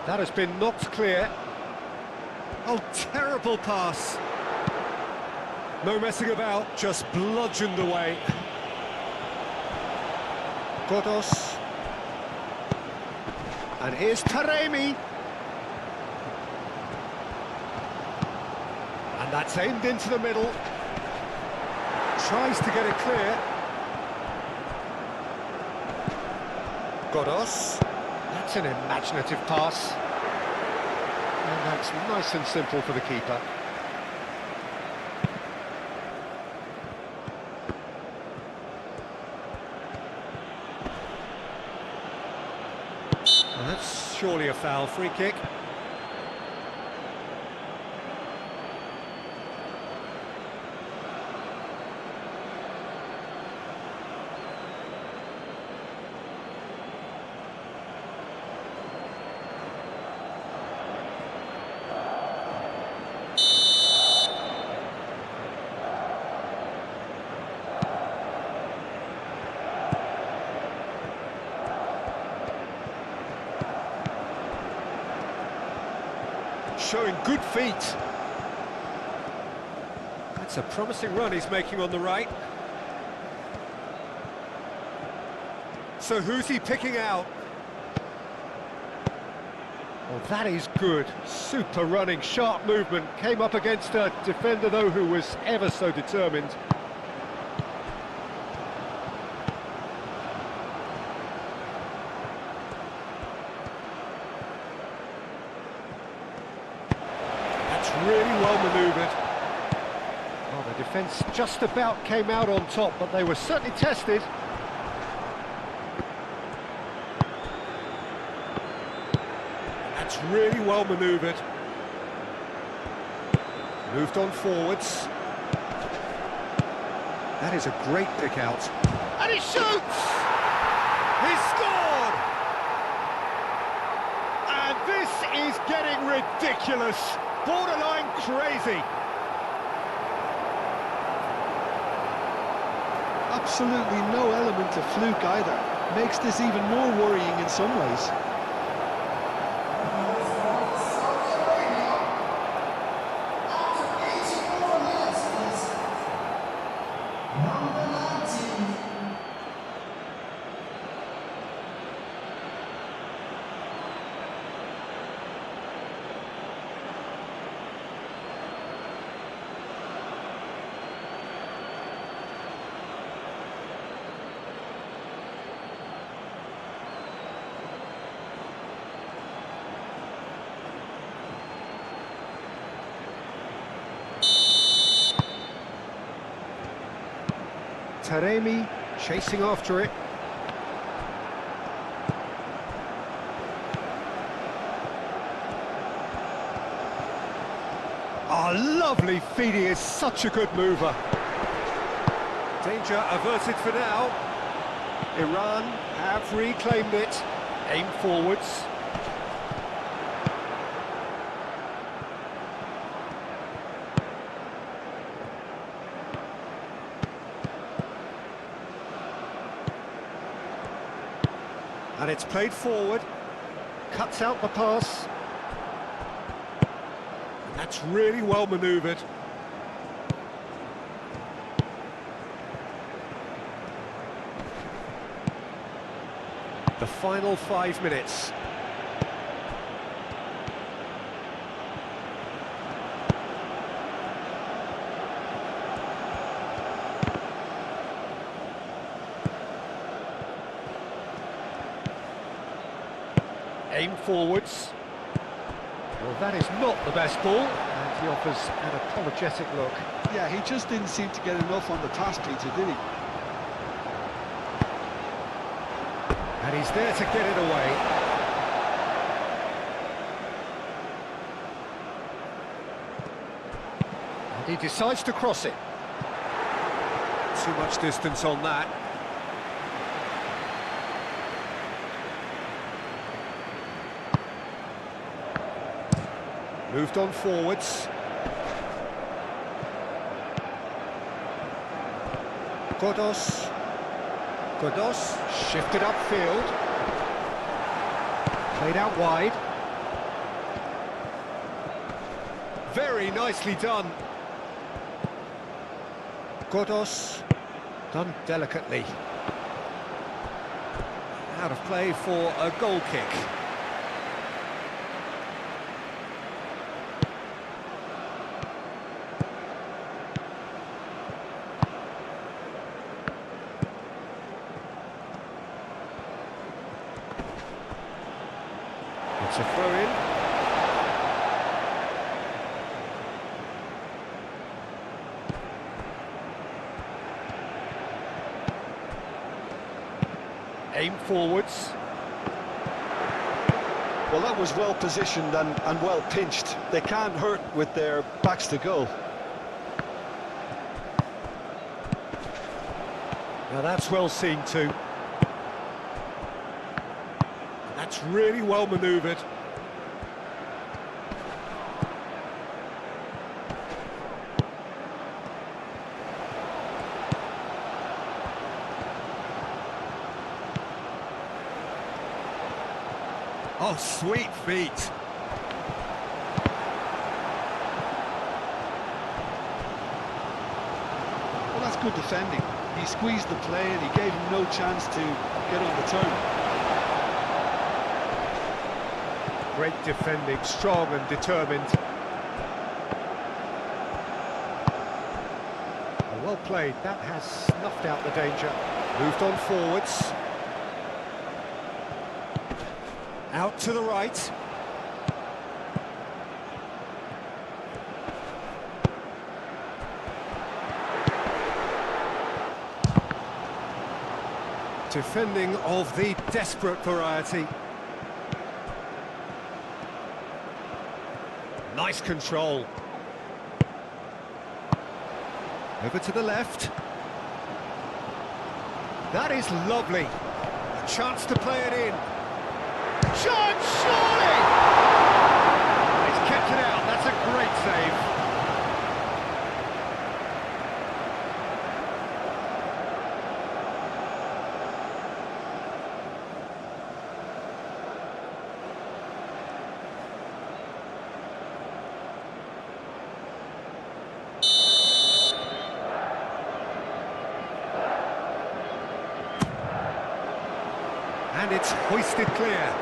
That has been knocked clear. Oh, terrible pass. No messing about, just bludgeoned away. Godos. And here's Taremi. And that's aimed into the middle. Tries to get it clear. Godos. That's an imaginative pass. And that's nice and simple for the keeper. And that's surely a foul. Free kick. Showing good feet. That's a promising run he's making on the right. So who's he picking out? Well, that is good. Super running, sharp movement. Came up against a defender, though, who was ever so determined. Really well manoeuvred. Well, The defence just about came out on top, but they were certainly tested. That's really well manoeuvred. Moved on forwards. That is a great pick out. And he shoots! He scored! And this is getting ridiculous. Borderline crazy. Absolutely no element of fluke either. Makes this even more worrying in some ways. Taremi chasing after it. Oh, lovely feed, he is such a good mover. Danger averted for now. Iran have reclaimed it. Aim forwards. And it's played forward, cuts out the pass. And that's really well manoeuvred. The final 5 minutes. Aim forwards. Well, that is not the best ball, and he offers an apologetic look. Yeah, he just didn't seem to get enough on the pass, Peter, did he? And he's there to get it away. And he decides to cross it. Too much distance on that. Moved on forwards. Godos. Godos shifted upfield. Played out wide. Very nicely done. Godos done delicately. Out of play for a goal kick. It's a throw-in. Aim forwards. Well, that was well positioned and well pinched. They can't hurt with their backs to goal. Now that's well seen too. That's really well manoeuvred. Oh, sweet feet. Well, that's good defending. He squeezed the play and he gave him no chance to get on the turn. Great defending, strong and determined. Well played, that has snuffed out the danger. Moved on forwards. Out to the right. Defending of the desperate variety. Nice control. Over to the left. That is lovely. A chance to play it in. Shot, surely! He's kept it out. That's a great save. And it's hoisted clear.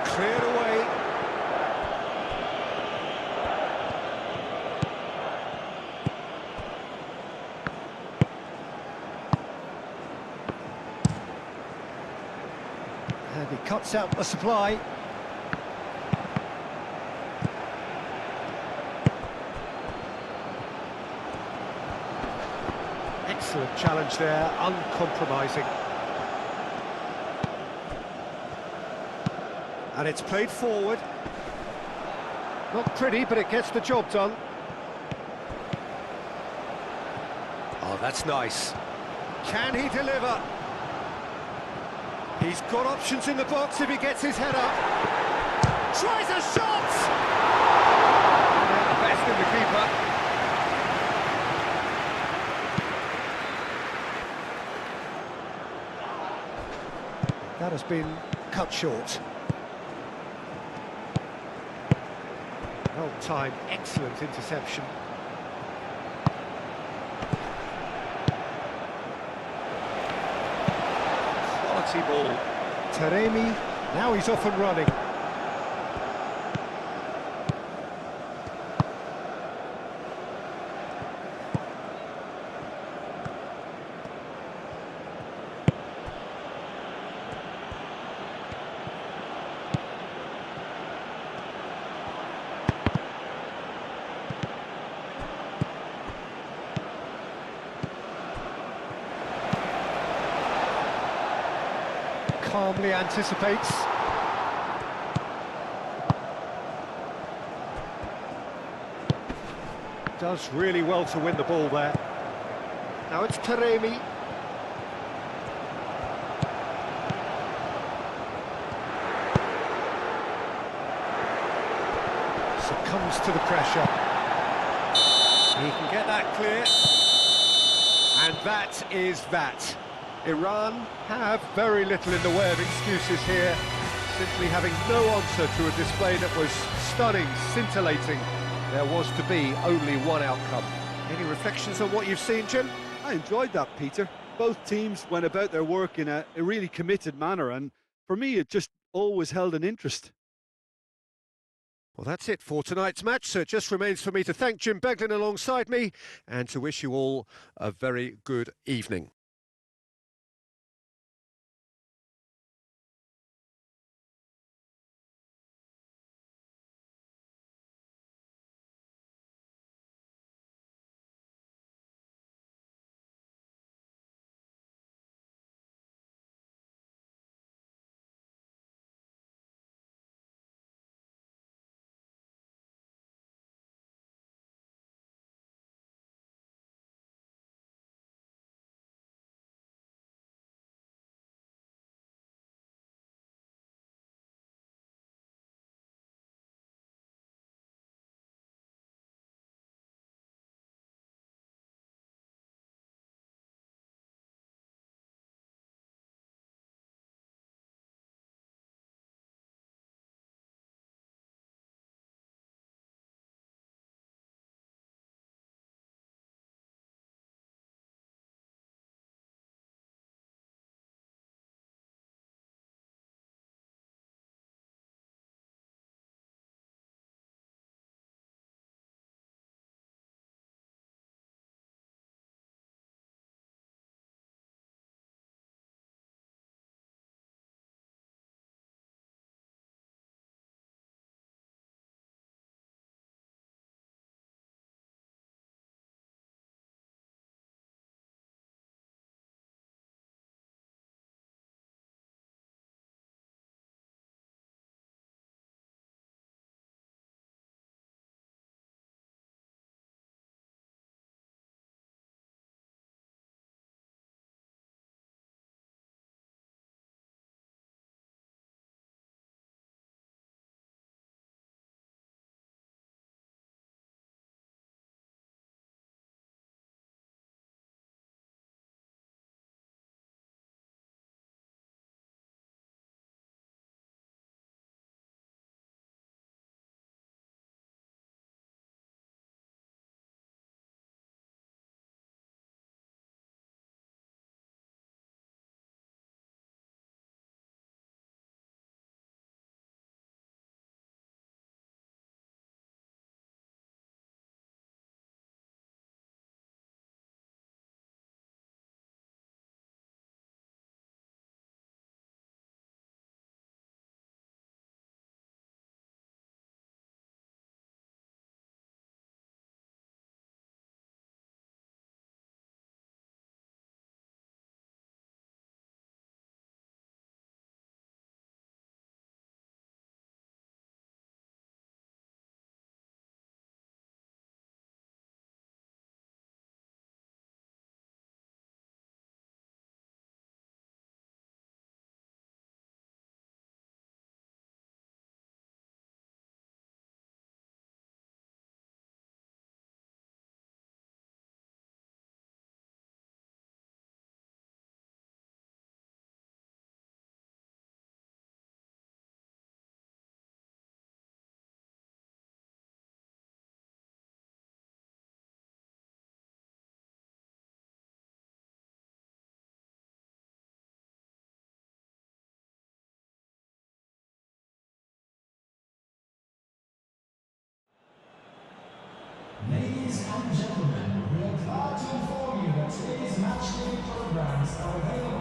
Cleared away. And he cuts out the supply. Excellent challenge there, uncompromising. And it's played forward. Not pretty, but it gets the job done. Oh, that's nice. Can he deliver? He's got options in the box if he gets his head up. Tries a shot! And the best in the keeper. That has been cut short. Well timed, excellent interception. Quality ball. Taremi, now he's off and running. Calmly anticipates. Does really well to win the ball there. Now it's Taremi. Succumbs to the pressure. He can get that clear. And that is that. Iran have very little in the way of excuses here, simply having no answer to a display that was stunning, scintillating. There was to be only one outcome. Any reflections on what you've seen, Jim? I enjoyed that, Peter. Both teams went about their work in a really committed manner, and for me it just always held an interest. Well, that's it for tonight's match, so it just remains for me to thank Jim Beglin alongside me and to wish you all a very good evening. and gentlemen, we are glad to inform you that today's match day programs are available